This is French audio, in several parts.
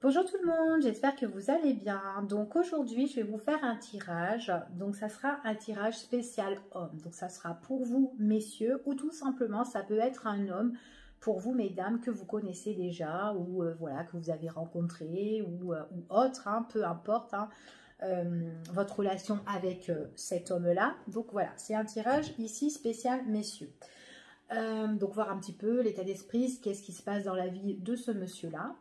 Bonjour tout le monde, j'espère que vous allez bien. Donc aujourd'hui, je vais vous faire un tirage. Donc ça sera un tirage spécial homme. Donc ça sera pour vous, messieurs, ou tout simplement, ça peut être un homme pour vous, mesdames, que vous connaissez déjà ou voilà, que vous avez rencontré ou autre, hein, peu importe votre relation avec cet homme-là. Donc voilà, c'est un tirage ici spécial messieurs. Donc voir un petit peu l'état d'esprit, qu'est-ce qui se passe dans la vie de ce monsieur-là.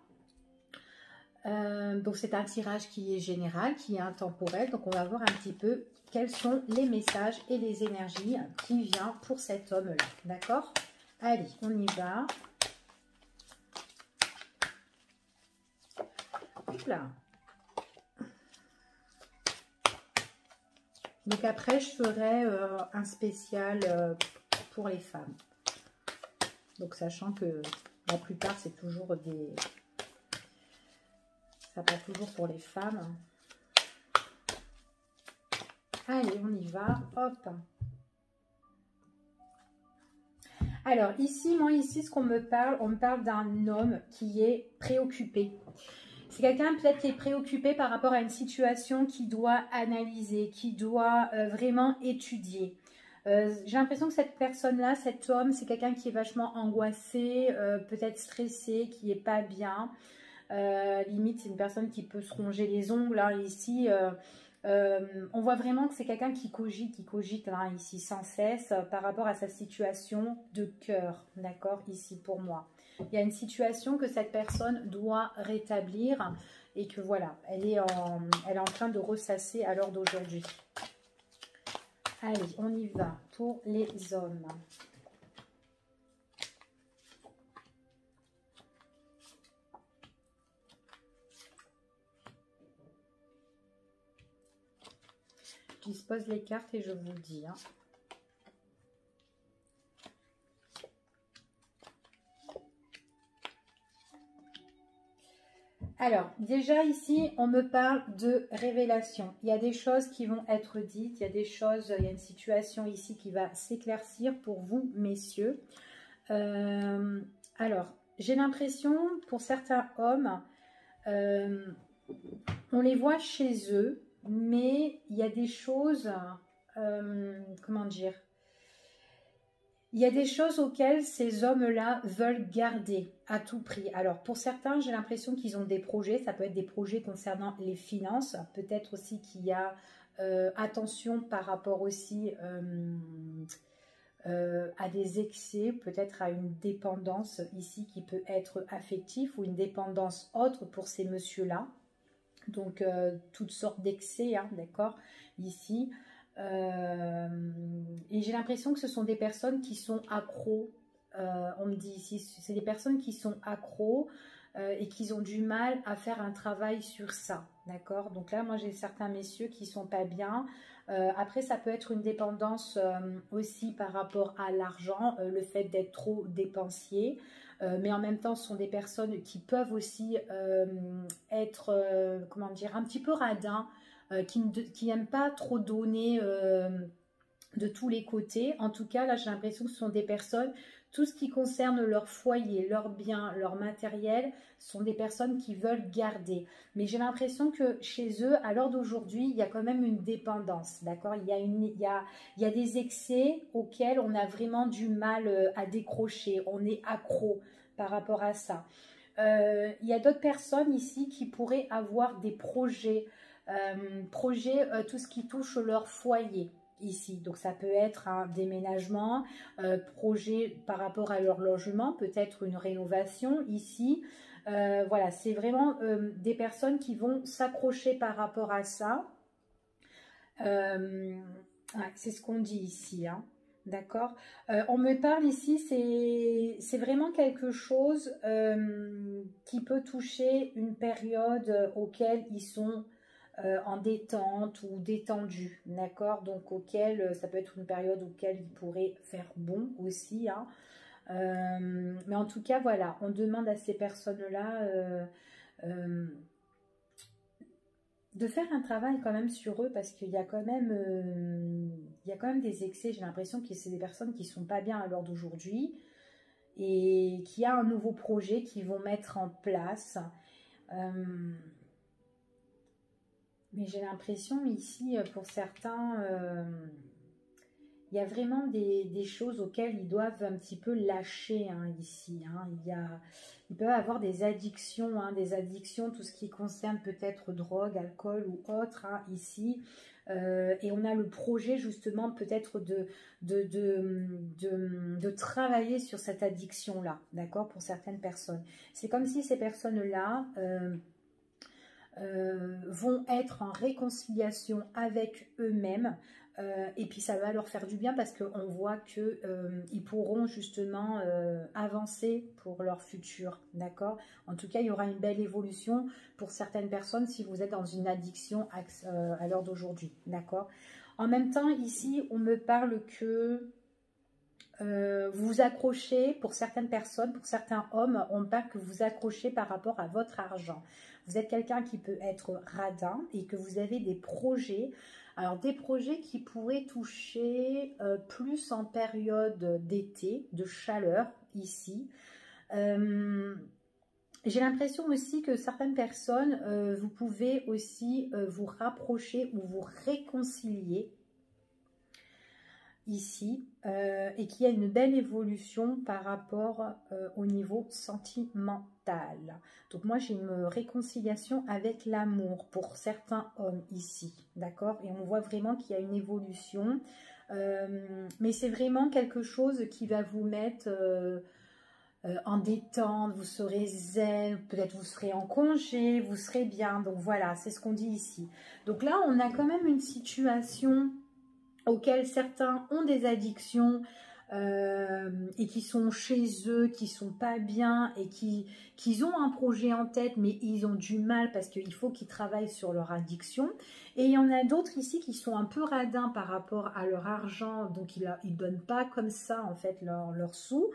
Donc c'est un tirage qui est général, qui est intemporel. Donc on va voir un petit peu quels sont les messages et les énergies qui viennent pour cet homme-là. D'accord? Allez, on y va. Hop là. Donc après, je ferai un spécial pour les femmes. Donc sachant que la plupart, c'est toujours des... Ça pas toujours pour les femmes. Allez, on y va. Hop. Alors, ici, ce qu'on me parle, on me parle d'un homme qui est préoccupé. C'est quelqu'un peut-être qui est préoccupé par rapport à une situation qu'il doit analyser, qui doit vraiment étudier. J'ai l'impression que cette personne-là, cet homme, c'est quelqu'un qui est vachement angoissé, peut-être stressé, qui n'est pas bien. Limite, c'est une personne qui peut se ronger les ongles. Hein, ici, on voit vraiment que c'est quelqu'un qui cogite hein, ici sans cesse par rapport à sa situation de cœur. D'accord, ici pour moi. Il y a une situation que cette personne doit rétablir et que voilà, elle est en train de ressasser à l'heure d'aujourd'hui. Allez, on y va pour les hommes. Je dispose les cartes et je vous dis. Hein. Alors, déjà ici, on me parle de révélation. Il y a des choses qui vont être dites, il y a des choses, il y a une situation ici qui va s'éclaircir pour vous, messieurs. Alors, j'ai l'impression, pour certains hommes, on les voit chez eux, mais il y a des choses, comment dire, il y a des choses auxquelles ces hommes-là veulent garder à tout prix. Alors, pour certains, j'ai l'impression qu'ils ont des projets. Ça peut être des projets concernant les finances. Peut-être aussi qu'il y a attention par rapport aussi à des excès, peut-être à une dépendance ici qui peut être affective ou une dépendance autre pour ces messieurs-là. Donc, toutes sortes d'excès, hein, d'accord, ici. Et j'ai l'impression que ce sont des personnes qui sont accros. On me dit ici, c'est des personnes qui sont accros et qui ont du mal à faire un travail sur ça, d'accord. Donc là, moi, j'ai certains messieurs qui sont pas bien. Après, ça peut être une dépendance aussi par rapport à l'argent, le fait d'être trop dépensier. Mais en même temps, ce sont des personnes qui peuvent aussi être, comment dire, un petit peu radins, qui n'aiment pas trop donner de tous les côtés. En tout cas, là, j'ai l'impression que ce sont des personnes, tout ce qui concerne leur foyer, leurs biens, leur matériel, sont des personnes qui veulent garder. Mais j'ai l'impression que chez eux, à l'heure d'aujourd'hui, il y a quand même une dépendance, d'accord? Il y a des excès auxquels on a vraiment du mal à décrocher. On est accro par rapport à ça. Il y a d'autres personnes ici qui pourraient avoir des projets, tout ce qui touche leur foyer ici. Donc ça peut être un déménagement, projet par rapport à leur logement, peut-être une rénovation ici. Voilà, c'est vraiment des personnes qui vont s'accrocher par rapport à ça. Ouais, c'est ce qu'on dit ici, hein. D'accord. On me parle ici, c'est vraiment quelque chose qui peut toucher une période auquel ils sont en détente ou détendus, d'accord. Donc auquel ça peut être une période auquel ils pourraient faire bon aussi, hein. Mais en tout cas, voilà, on demande à ces personnes-là de faire un travail quand même sur eux parce qu'il y a quand même des excès. J'ai l'impression que c'est des personnes qui ne sont pas bien à l'heure d'aujourd'hui et qui a un nouveau projet qu'ils vont mettre en place. Mais j'ai l'impression ici, pour certains, il y a vraiment des choses auxquelles ils doivent un petit peu lâcher hein, ici. Hein. Ils peuvent avoir des addictions, tout ce qui concerne peut-être drogue, alcool ou autre hein, ici. Et on a le projet justement peut-être de travailler sur cette addiction-là, d'accord, pour certaines personnes. C'est comme si ces personnes-là vont être en réconciliation avec eux-mêmes et puis ça va leur faire du bien parce qu'on voit que ils pourront justement avancer pour leur futur, d'accord. En tout cas, il y aura une belle évolution pour certaines personnes si vous êtes dans une addiction à l'heure d'aujourd'hui, d'accord. En même temps, ici, on me parle que vous vous accrochez, pour certaines personnes, pour certains hommes, on parle que vous accrochez par rapport à votre argent. Vous êtes quelqu'un qui peut être radin et que vous avez des projets. Alors, des projets qui pourraient toucher plus en période d'été, de chaleur, ici. J'ai l'impression aussi que certaines personnes, vous pouvez aussi vous rapprocher ou vous réconcilier ici et qu'il y a une belle évolution par rapport au niveau sentimental. Donc moi j'ai une réconciliation avec l'amour pour certains hommes ici, d'accord, et on voit vraiment qu'il y a une évolution mais c'est vraiment quelque chose qui va vous mettre en détente, vous serez zen, peut-être vous serez en congé, vous serez bien, donc voilà, c'est ce qu'on dit ici. Donc là on a quand même une situation auxquels certains ont des addictions et qui sont chez eux, qui sont pas bien et qui ont un projet en tête mais ils ont du mal parce qu'il faut qu'ils travaillent sur leur addiction. Et il y en a d'autres ici qui sont un peu radins par rapport à leur argent, donc ils ne donnent pas comme ça en fait leurs sous.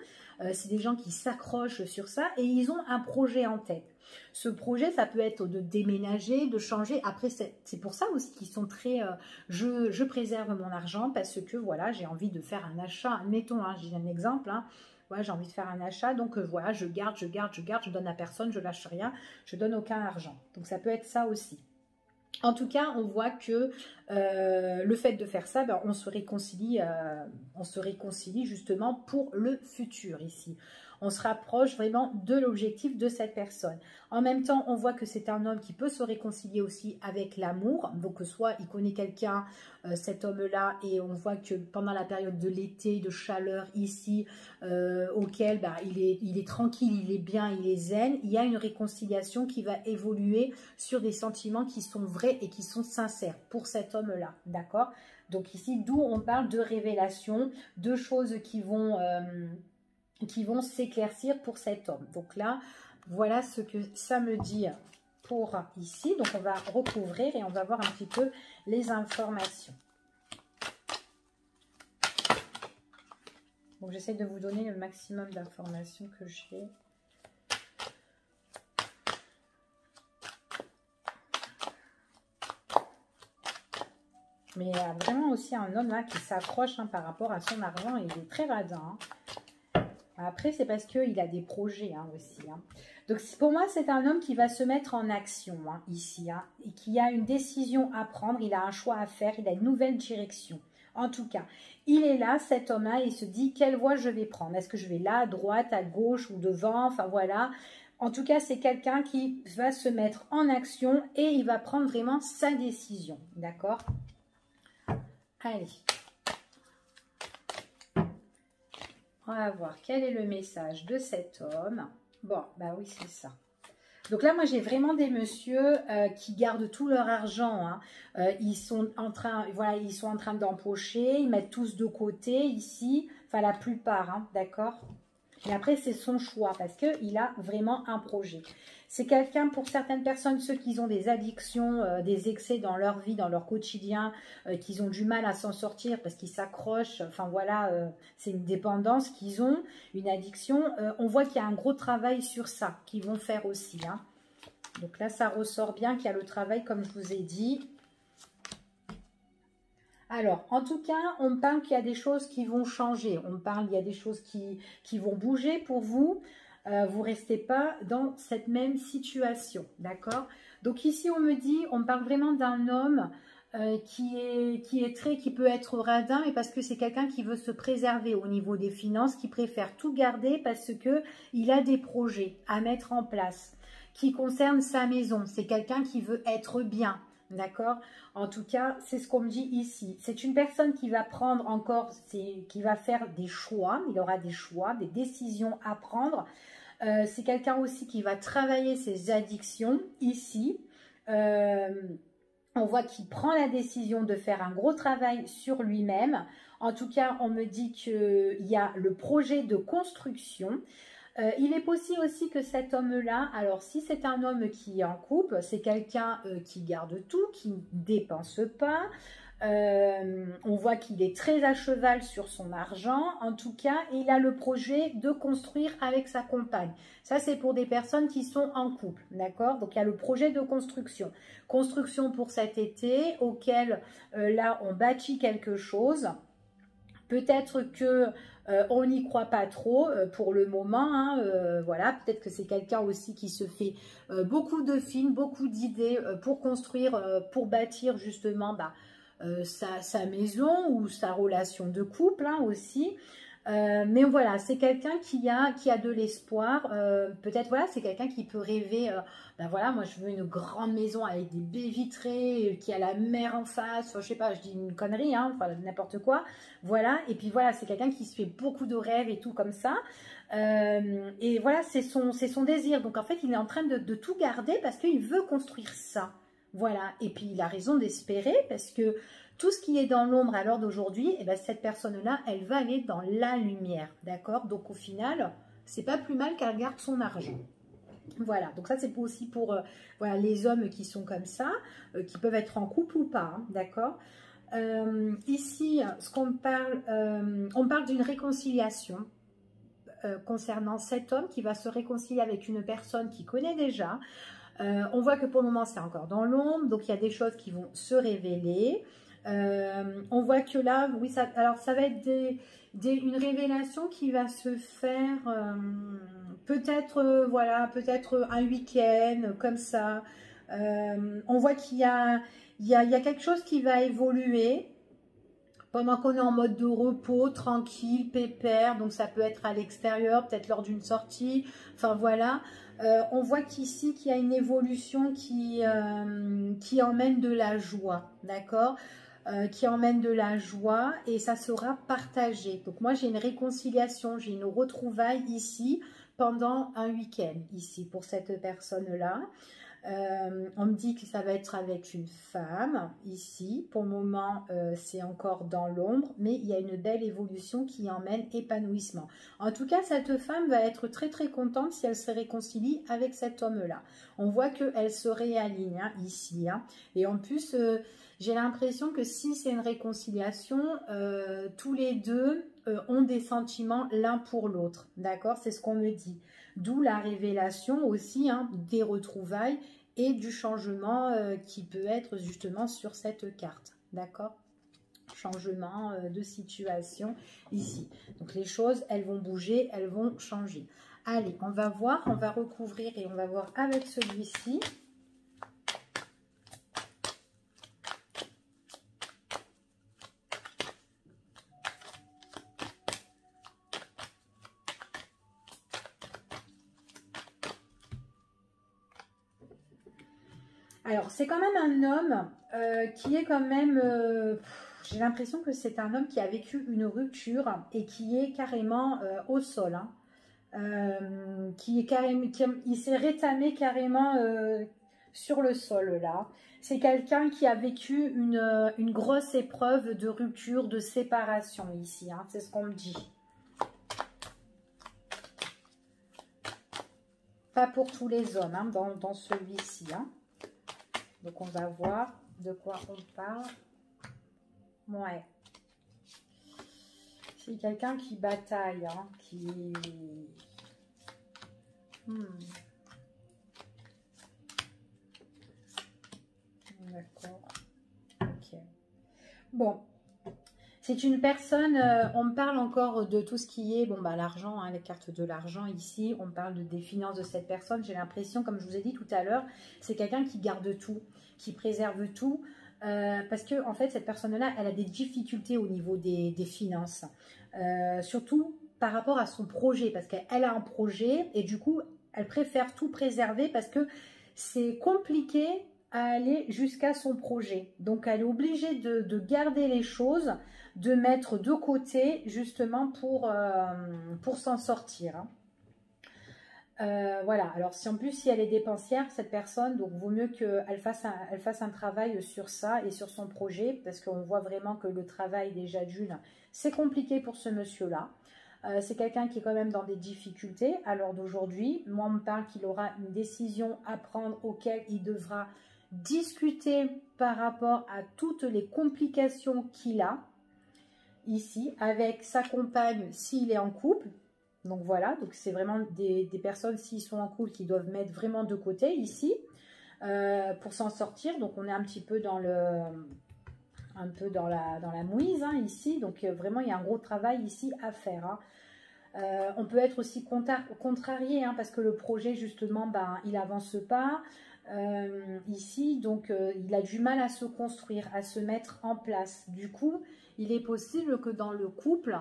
C'est des gens qui s'accrochent sur ça et ils ont un projet en tête. Ce projet, ça peut être de déménager, de changer. Après, c'est pour ça aussi qu'ils sont très... je préserve mon argent parce que, voilà, j'ai envie de faire un achat. Mettons, hein, j'ai un exemple, hein. Ouais, j'ai envie de faire un achat, donc voilà, je garde, je donne à personne, je lâche rien, je donne aucun argent. Donc, ça peut être ça aussi. En tout cas, on voit que le fait de faire ça, ben, on se réconcilie justement pour le futur ici. On se rapproche vraiment de l'objectif de cette personne. En même temps, on voit que c'est un homme qui peut se réconcilier aussi avec l'amour. Donc, soit il connaît quelqu'un, cet homme-là, et on voit que pendant la période de l'été, de chaleur ici, auquel bah, il est tranquille, il est bien, il est zen, il y a une réconciliation qui va évoluer sur des sentiments qui sont vrais et qui sont sincères pour cet homme-là, d'accord? Donc ici, d'où on parle de révélation, de choses qui vont s'éclaircir pour cet homme. Donc là, voilà ce que ça me dit pour ici. Donc on va recouvrir et on va voir un petit peu les informations. Donc j'essaie de vous donner le maximum d'informations que j'ai. Mais il y a vraiment aussi un homme là qui s'accroche par rapport à son argent. Il est très radin. Après, c'est parce qu'il a des projets aussi. Donc, pour moi, c'est un homme qui va se mettre en action ici. Et qui a une décision à prendre. Il a un choix à faire. Il a une nouvelle direction. En tout cas, il est là, cet homme-là. Il se dit, quelle voie je vais prendre? Est-ce que je vais là, à droite, à gauche ou devant? Enfin, voilà. En tout cas, c'est quelqu'un qui va se mettre en action. Et il va prendre vraiment sa décision. D'accord? Allez. On va voir quel est le message de cet homme. Bon, bah oui, c'est ça. Donc là, moi, j'ai vraiment des messieurs qui gardent tout leur argent. Ils sont en train, voilà, ils sont en train d'empocher. Ils mettent tous de côté ici. Enfin, la plupart, d'accord. Mais après, c'est son choix parce qu'il a vraiment un projet. C'est quelqu'un, pour certaines personnes, ceux qui ont des addictions, des excès dans leur vie, dans leur quotidien, qui ont du mal à s'en sortir parce qu'ils s'accrochent. Enfin voilà, c'est une dépendance qu'ils ont, une addiction. On voit qu'il y a un gros travail sur ça qu'ils vont faire aussi. Donc là, ça ressort bien qu'il y a le travail, comme je vous ai dit. Alors, en tout cas, on parle qu'il y a des choses qui vont changer. On parle qu'il y a des choses qui vont bouger pour vous. vous restez pas dans cette même situation, d'accord? Donc ici, on me dit, on parle vraiment d'un homme qui peut être radin, et parce que c'est quelqu'un qui veut se préserver au niveau des finances, qui préfère tout garder parce que il a des projets à mettre en place qui concernent sa maison. C'est quelqu'un qui veut être bien, d'accord? En tout cas, c'est ce qu'on me dit ici. C'est une personne qui va prendre encore, qui va faire des choix. Il aura des choix, des décisions à prendre. C'est quelqu'un aussi qui va travailler ses addictions ici. On voit qu'il prend la décision de faire un gros travail sur lui-même. En tout cas, on me dit qu'il y a le projet de construction. Il est possible aussi que cet homme-là, alors si c'est un homme qui est en couple, c'est quelqu'un qui garde tout, qui ne dépense pas. On voit qu'il est très à cheval sur son argent. En tout cas, il a le projet de construire avec sa compagne. Ça, c'est pour des personnes qui sont en couple, d'accord? Donc, il y a le projet de construction. Construction pour cet été, auquel, là, on bâtit quelque chose. Peut-être que on n'y croit pas trop pour le moment, hein, voilà, peut-être que c'est quelqu'un aussi qui se fait beaucoup de films, beaucoup d'idées pour construire, pour bâtir justement sa maison ou sa relation de couple, hein, aussi. Mais voilà, c'est quelqu'un qui a de l'espoir. Peut-être, voilà, c'est quelqu'un qui peut rêver. Ben voilà, moi je veux une grande maison avec des baies vitrées, qui a la mer en face. Enfin, je sais pas, je dis une connerie, hein, enfin n'importe quoi. Voilà, et puis voilà, c'est quelqu'un qui se fait beaucoup de rêves et tout comme ça. Et voilà, c'est son désir. Donc en fait, il est en train de tout garder parce qu'il veut construire ça. Voilà, et puis il a raison d'espérer parce que tout ce qui est dans l'ombre à l'heure d'aujourd'hui, eh ben, cette personne-là, elle va aller dans la lumière, d'accord? Donc au final, c'est pas plus mal qu'elle garde son argent. Voilà, donc ça c'est aussi pour voilà, les hommes qui sont comme ça, qui peuvent être en couple ou pas, hein, d'accord? Ici, ce qu'on parle, on parle d'une réconciliation concernant cet homme qui va se réconcilier avec une personne qu'il connaît déjà. On voit que pour le moment, c'est encore dans l'ombre, donc il y a des choses qui vont se révéler. On voit que là, oui, alors ça va être une révélation qui va se faire peut-être, voilà, peut-être un week-end, comme ça. On voit qu'il y a quelque chose qui va évoluer pendant qu'on est en mode de repos, tranquille, pépère. Donc ça peut être à l'extérieur, peut-être lors d'une sortie, enfin voilà. On voit qu'ici, qu'il y a une évolution qui emmène de la joie, d'accord, qui emmène de la joie et ça sera partagé. Donc moi, j'ai une réconciliation, j'ai une retrouvaille ici pendant un week-end, ici, pour cette personne-là. On me dit que ça va être avec une femme, ici. Pour le moment, c'est encore dans l'ombre, mais il y a une belle évolution qui emmène épanouissement. En tout cas, cette femme va être très très contente si elle se réconcilie avec cet homme-là. On voit qu'elle se réaligne, hein, ici. Hein. Et en plus, j'ai l'impression que si c'est une réconciliation, tous les deux ont des sentiments l'un pour l'autre. D'accord? C'est ce qu'on me dit. D'où la révélation aussi, hein, des retrouvailles et du changement qui peut être justement sur cette carte. D'accord? Changement de situation ici. Donc les choses, elles vont bouger, elles vont changer. Allez, on va voir, on va recouvrir et on va voir avec celui-ci. Alors, c'est quand même un homme qui est quand même... j'ai l'impression que c'est un homme qui a vécu une rupture et qui est carrément au sol. Hein. Il s'est rétamé carrément sur le sol, là. C'est quelqu'un qui a vécu une grosse épreuve de rupture, de séparation ici. Hein. C'est ce qu'on me dit. Pas pour tous les hommes, hein, dans celui-ci, hein. Donc, on va voir de quoi on parle. Ouais. C'est quelqu'un qui bataille, hein, qui... D'accord. Ok. Bon. C'est une personne, on me parle encore de tout ce qui est, bon bah l'argent, hein, les cartes de l'argent ici, on parle des finances de cette personne. J'ai l'impression, comme je vous ai dit tout à l'heure, c'est quelqu'un qui garde tout, qui préserve tout, parce que en fait cette personne-là, elle a des difficultés au niveau des finances, surtout par rapport à son projet, parce qu'elle a un projet et du coup, elle préfère tout préserver parce que c'est compliqué à aller jusqu'à son projet. Donc, elle est obligée de garder les choses, de mettre de côté justement pour s'en sortir. Hein. Voilà, alors si en plus si elle est dépensière, cette personne, donc vaut mieux qu'elle fasse un travail sur ça et sur son projet, parce qu'on voit vraiment que le travail déjà d'une, c'est compliqué pour ce monsieur-là. C'est quelqu'un qui est quand même dans des difficultés à l'heure d'aujourd'hui. Moi, on me parle qu'il aura une décision à prendre auquel il devra discuter par rapport à toutes les complications qu'il a ici avec sa compagne s'il est en couple. Donc voilà, donc c'est vraiment des personnes s'ils sont en couple qui doivent mettre vraiment de côté ici pour s'en sortir. Donc on est un petit peu dans la mouise hein, ici. Donc vraiment il y a un gros travail ici à faire. Hein. On peut être aussi contrarié hein, parce que le projet justement ben, il avance pas ici, donc il a du mal à se construire, à se mettre en place. Du coup il est possible que dans le couple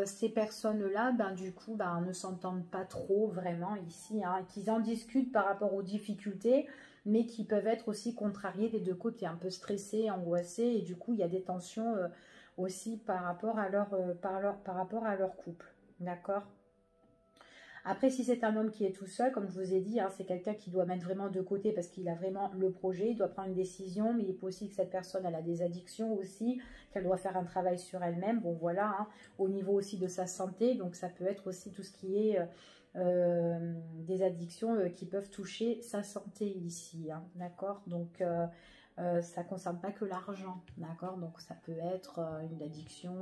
ces personnes-là, ben, du coup, ben, ne s'entendent pas trop vraiment ici, hein, qu'ils en discutent par rapport aux difficultés, mais qui peuvent être aussi contrariés des deux côtés, un peu stressés, angoissés, et du coup, il y a des tensions aussi par rapport à leur couple, d'accord ? Après, si c'est un homme qui est tout seul, comme je vous ai dit, hein, c'est quelqu'un qui doit mettre vraiment de côté parce qu'il a vraiment le projet, il doit prendre une décision, mais il est possible que cette personne elle a des addictions aussi, qu'elle doit faire un travail sur elle-même. Bon, voilà, hein, au niveau aussi de sa santé, donc ça peut être aussi tout ce qui est des addictions qui peuvent toucher sa santé ici, hein, d'accord ? Donc, ça ne concerne pas que l'argent, d'accord ? Donc, ça peut être une addiction,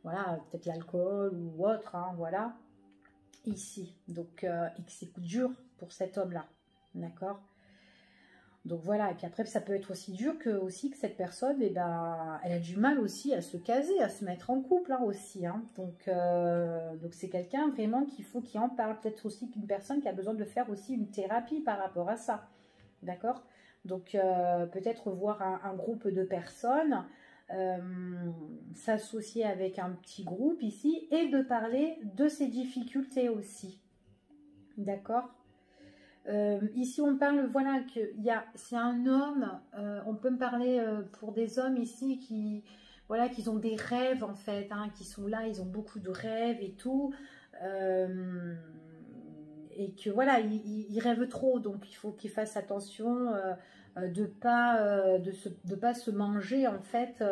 voilà, peut-être l'alcool ou autre, hein, voilà. Ici, donc et que c'est dur pour cet homme-là, d'accord. Donc voilà, et puis après ça peut être aussi dur que cette personne, eh ben, elle a du mal aussi à se caser, à se mettre en couple hein, aussi, hein. Donc c'est quelqu'un vraiment qu'il faut qu'il en parle, peut-être aussi qu'une personne qui a besoin de faire aussi une thérapie par rapport à ça, d'accord. Donc peut-être voir un groupe de personnes, s'associer avec un petit groupe ici et de parler de ses difficultés aussi, d'accord. Ici on parle, voilà, c'est un homme, on peut me parler pour des hommes ici qui, voilà, qui ont des rêves en fait, hein, qui sont là, ils ont beaucoup de rêves et tout, et que voilà, ils rêvent trop, donc il faut qu'ils fassent attention de pas se manger en fait,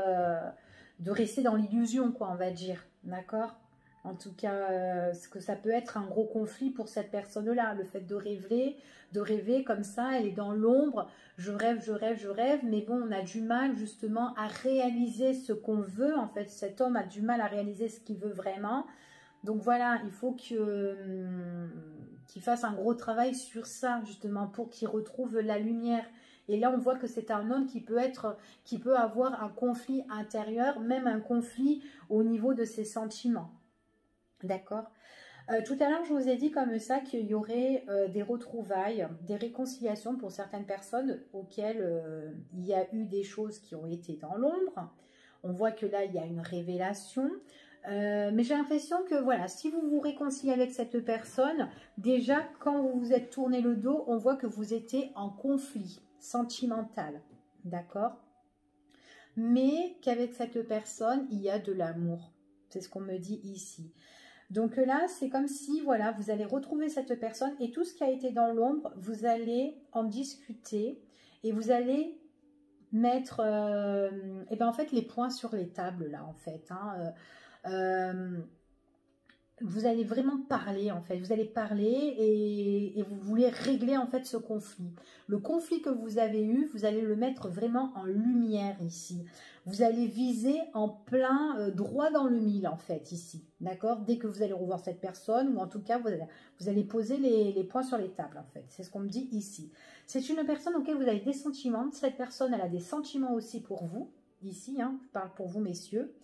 de rester dans l'illusion quoi, on va dire, d'accord. En tout cas, ce que ça peut être un gros conflit pour cette personne-là, le fait de rêver comme ça, elle est dans l'ombre, je rêve, mais bon, on a du mal justement à réaliser ce qu'on veut, en fait, cet homme a du mal à réaliser ce qu'il veut vraiment, donc voilà, il faut qu'il fasse un gros travail sur ça, justement, pour qu'il retrouve la lumière. Et là, on voit que c'est un homme qui peut avoir un conflit intérieur, même un conflit au niveau de ses sentiments. D'accord. Tout à l'heure, je vous ai dit comme ça qu'il y aurait des retrouvailles, des réconciliations pour certaines personnes auxquelles il y a eu des choses qui ont été dans l'ombre. On voit que là, il y a une révélation. Mais j'ai l'impression que voilà, si vous vous réconciliez avec cette personne, déjà, quand vous vous êtes tourné le dos, on voit que vous étiez en conflit sentimental. D'accord. Mais qu'avec cette personne, il y a de l'amour. C'est ce qu'on me dit ici. Donc là, c'est comme si, voilà, vous allez retrouver cette personne et tout ce qui a été dans l'ombre, vous allez en discuter et vous allez mettre, et ben en fait, les points sur les tables, là, en fait. Hein, vous allez vraiment parler, en fait. Vous allez parler et vous voulez régler, en fait, ce conflit. Le conflit que vous avez eu, vous allez le mettre vraiment en lumière ici. Vous allez viser en plein droit dans le mille, en fait, ici. D'accord? Dès que vous allez revoir cette personne, ou en tout cas, vous allez poser les points sur les tables, en fait. C'est ce qu'on me dit ici. C'est une personne auquel vous avez des sentiments. Cette personne, elle a des sentiments aussi pour vous. ici, hein, je parle pour vous, messieurs.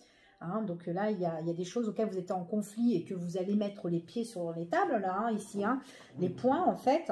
Hein, donc là, il y a des choses auxquelles vous êtes en conflit et que vous allez mettre les pieds sur les tables, là, hein, ici, hein, les points, en fait.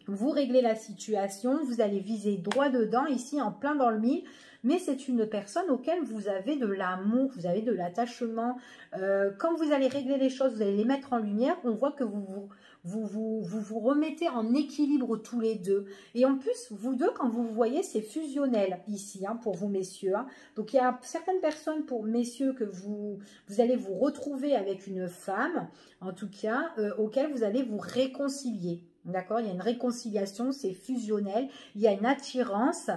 Vous réglez la situation, vous allez viser droit dedans, ici, en plein dans le mille. Mais c'est une personne auquel vous avez de l'amour, vous avez de l'attachement. Quand vous allez régler les choses, vous allez les mettre en lumière, on voit que vous remettez en équilibre tous les deux. Et en plus, vous deux, quand vous vous voyez, c'est fusionnel ici, hein, pour vous, messieurs. Hein. Donc, il y a certaines personnes, pour messieurs, que vous allez vous retrouver avec une femme, en tout cas, auquel vous allez vous réconcilier. D'accord, il y a une réconciliation, c'est fusionnel, il y a une attirance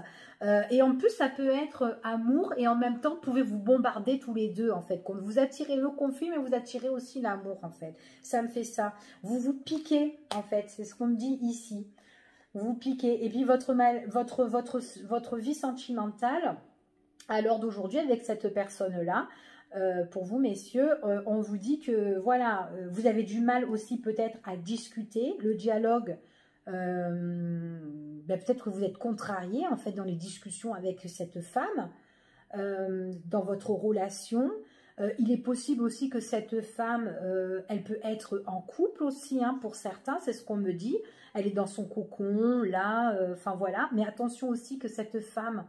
et en plus ça peut être amour et en même temps vous pouvez vous bombarder tous les deux en fait. Quand vous attirez le conflit mais vous attirez aussi l'amour en fait. Ça me fait ça. Vous vous piquez en fait, c'est ce qu'on me dit ici. Vous piquez et puis votre vie sentimentale à l'heure d'aujourd'hui avec cette personne-là. Pour vous, messieurs, on vous dit que, voilà, vous avez du mal aussi peut-être à discuter. Le dialogue, peut-être que vous êtes contrarié, en fait, dans les discussions avec cette femme, dans votre relation. Il est possible aussi que cette femme, elle peut être en couple aussi, hein, pour certains, c'est ce qu'on me dit. Elle est dans son cocon, là, enfin voilà. Mais attention aussi que cette femme...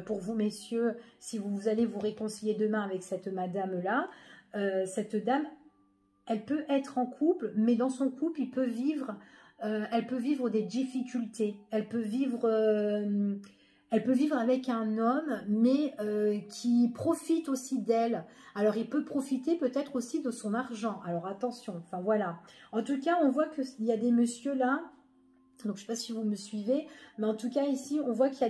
pour vous, messieurs, si vous allez vous réconcilier demain avec cette madame-là, cette dame, elle peut être en couple, mais dans son couple, elle peut vivre des difficultés. Elle peut vivre avec un homme, mais qui profite aussi d'elle. Alors, il peut profiter peut-être aussi de son argent. Alors, attention, enfin voilà. En tout cas, on voit qu'il y a des messieurs là. Donc, je ne sais pas si vous me suivez, mais en tout cas, ici, on voit qu'il y a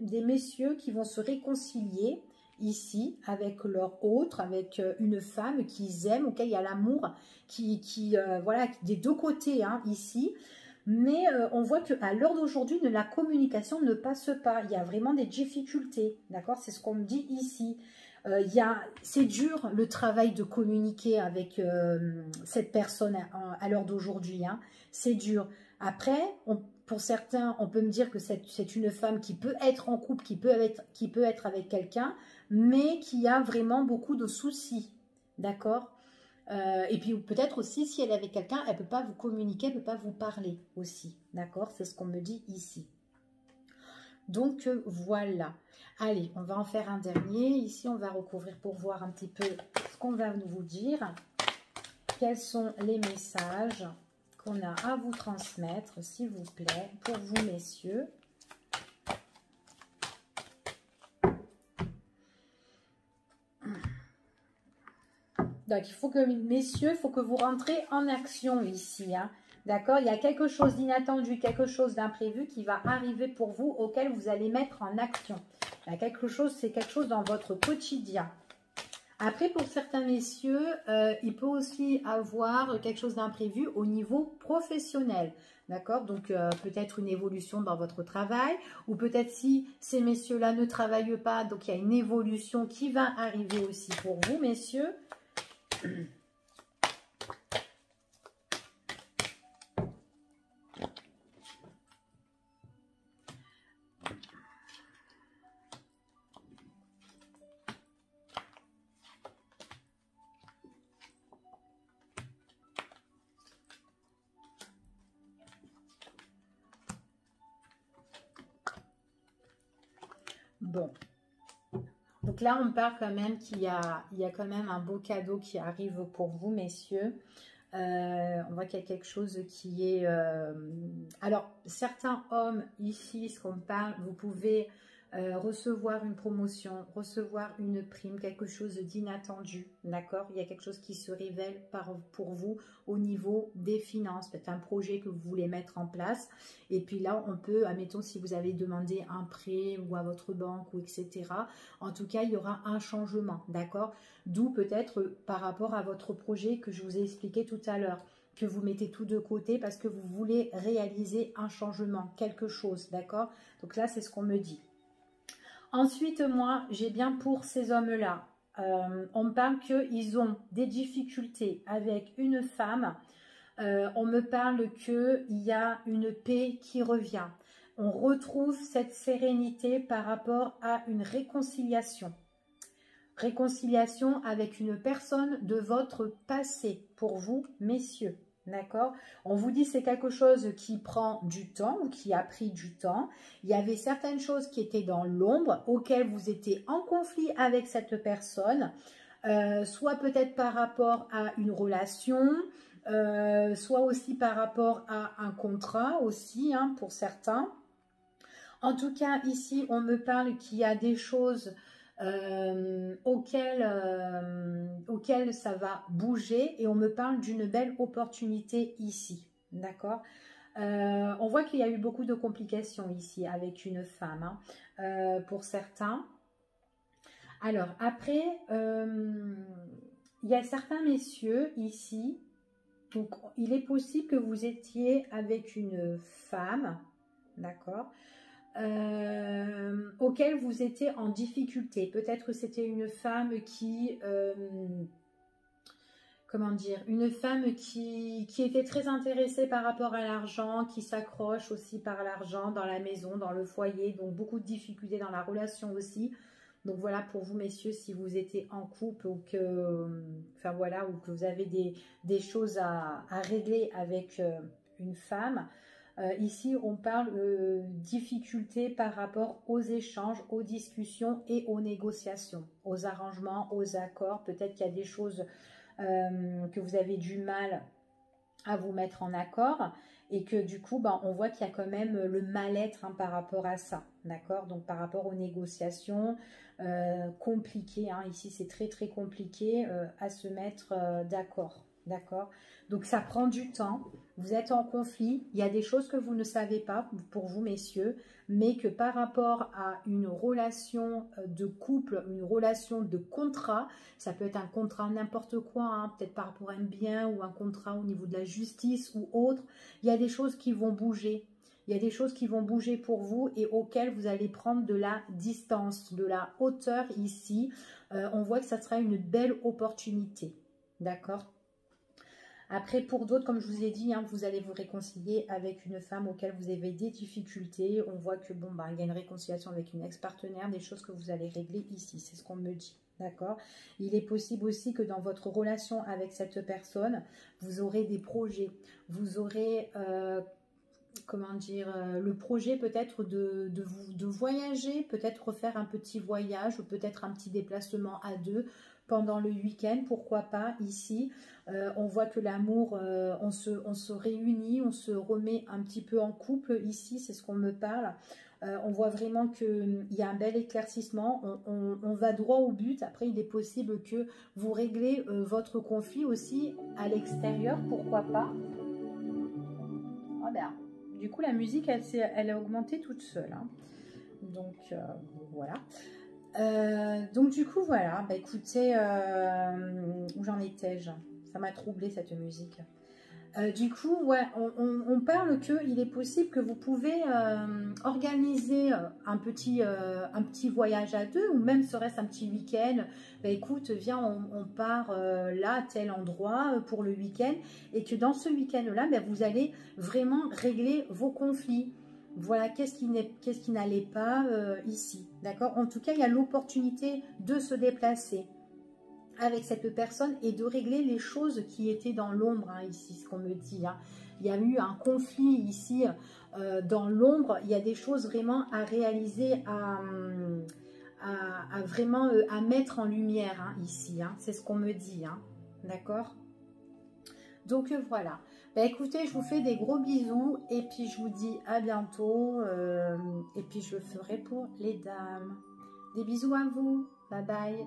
des messieurs qui vont se réconcilier ici avec leur autre, avec une femme qu'ils aiment, auquel il y a l'amour voilà, des deux côtés, hein, ici. Mais on voit qu'à l'heure d'aujourd'hui, la communication ne passe pas. Il y a vraiment des difficultés, d'accord? C'est ce qu'on me dit ici. C'est dur le travail de communiquer avec cette personne à l'heure d'aujourd'hui, hein. C'est dur. Après, pour certains, on peut me dire que c'est une femme qui peut être en couple, qui peut être avec quelqu'un, mais qui a vraiment beaucoup de soucis, d'accord? Et puis peut-être aussi, si elle est avec quelqu'un, elle ne peut pas vous communiquer, elle ne peut pas vous parler aussi, d'accord? C'est ce qu'on me dit ici. Donc, voilà. Allez, on va en faire un dernier. Ici, on va recouvrir pour voir un petit peu ce qu'on va vous dire. Quels sont les messages qu'on a à vous transmettre, s'il vous plaît, pour vous, messieurs. Donc, il faut que, messieurs, il faut que vous rentrez en action ici, hein. D'accord? Il y a quelque chose d'inattendu, quelque chose d'imprévu qui va arriver pour vous, auquel vous allez mettre en action. Il y a quelque chose, c'est quelque chose dans votre quotidien. Après, pour certains messieurs, il peut aussi avoir quelque chose d'imprévu au niveau professionnel. D'accord? Donc, peut-être une évolution dans votre travail. Ou peut-être si ces messieurs-là ne travaillent pas, donc il y a une évolution qui va arriver aussi pour vous, messieurs. Bon, donc là on parle quand même qu'il y a quand même un beau cadeau qui arrive pour vous, messieurs. On voit qu'il y a quelque chose qui est... Alors, certains hommes, ici, ce qu'on parle, vous pouvez recevoir une promotion, recevoir une prime, quelque chose d'inattendu, d'accord? Il y a quelque chose qui se révèle pour vous au niveau des finances, peut-être un projet que vous voulez mettre en place. Et puis là, on peut, admettons, si vous avez demandé un prêt ou à votre banque ou etc. En tout cas, il y aura un changement, d'accord? D'où peut-être par rapport à votre projet que je vous ai expliqué tout à l'heure, que vous mettez tout de côté parce que vous voulez réaliser un changement, quelque chose, d'accord? Donc là, c'est ce qu'on me dit. Ensuite, moi, j'ai bien pour ces hommes-là, on me parle qu'ils ont des difficultés avec une femme. On me parle qu'il y a une paix qui revient. on retrouve cette sérénité par rapport à une réconciliation. Réconciliation avec une personne de votre passé, pour vous, messieurs. D'accord? On vous dit c'est quelque chose qui prend du temps ou qui a pris du temps. Il y avait certaines choses qui étaient dans l'ombre, auxquelles vous étiez en conflit avec cette personne, soit peut-être par rapport à une relation, soit aussi par rapport à un contrat aussi, hein, pour certains. En tout cas, ici, on me parle qu'il y a des choses auxquelles ça va bouger et on me parle d'une belle opportunité ici, d'accord. On voit qu'il y a eu beaucoup de complications ici avec une femme, hein, pour certains. Alors après, il y a certains messieurs ici, donc il est possible que vous étiez avec une femme, d'accord, auquel vous étiez en difficulté. Peut-être c'était une femme qui, comment dire, une femme qui était très intéressée par rapport à l'argent, qui s'accroche aussi par l'argent dans la maison, dans le foyer, donc beaucoup de difficultés dans la relation aussi. Donc voilà pour vous messieurs, si vous étiez en couple ou que, enfin voilà, ou que vous avez des choses à régler avec une femme. Ici, on parle difficultés par rapport aux échanges, aux discussions et aux négociations, aux arrangements, aux accords. Peut-être qu'il y a des choses que vous avez du mal à vous mettre en accord et que du coup, ben, on voit qu'il y a quand même le mal-être, hein, par rapport à ça, d'accord? Donc, par rapport aux négociations compliquées, hein, ici, c'est très, très compliqué à se mettre d'accord. D'accord, donc ça prend du temps, vous êtes en conflit, il y a des choses que vous ne savez pas pour vous messieurs, mais que par rapport à une relation de couple, une relation de contrat, ça peut être un contrat n'importe quoi, hein, peut-être par rapport à un bien ou un contrat au niveau de la justice ou autre, il y a des choses qui vont bouger. Il y a des choses qui vont bouger pour vous et auxquelles vous allez prendre de la distance, de la hauteur ici. On voit que ça sera une belle opportunité, d'accord? Après, pour d'autres, comme je vous ai dit, hein, vous allez vous réconcilier avec une femme auquel vous avez des difficultés. On voit que bon, bah, il y a une réconciliation avec une ex-partenaire, des choses que vous allez régler ici. C'est ce qu'on me dit. D'accord? Il est possible aussi que dans votre relation avec cette personne, vous aurez des projets. Vous aurez, comment dire, le projet peut-être de voyager, peut-être faire un petit voyage ou peut-être un petit déplacement à deux pendant le week-end, pourquoi pas ici. On voit que l'amour, on se réunit, on se remet un petit peu en couple ici, c'est ce qu'on me parle. On voit vraiment qu'il y a un bel éclaircissement, on va droit au but. Après, il est possible que vous réglez votre conflit aussi à l'extérieur, pourquoi pas. Oh ben, du coup, la musique, elle a augmenté toute seule, hein. Donc, voilà. Donc du coup voilà, bah écoutez, où j'en étais-je? Ça m'a troublé cette musique. Du coup, ouais, on parle qu'il est possible que vous pouvez organiser un petit voyage à deux, ou même serait-ce un petit week-end. Bah écoute, viens, on part là, à tel endroit pour le week-end, et que dans ce week-end-là, bah, vous allez vraiment régler vos conflits. Voilà, qu'est-ce qui n'allait pas ici, d'accord? En tout cas, il y a l'opportunité de se déplacer avec cette personne et de régler les choses qui étaient dans l'ombre, hein, ici, ce qu'on me dit. Hein. Il y a eu un conflit ici dans l'ombre. Il y a des choses vraiment à réaliser, à vraiment à mettre en lumière, hein, ici. Hein. C'est ce qu'on me dit, hein, d'accord? Donc voilà. Bah, écoutez, je vous fais des gros bisous et puis je vous dis à bientôt. Et puis je le ferai pour les dames. Des bisous à vous. Bye bye.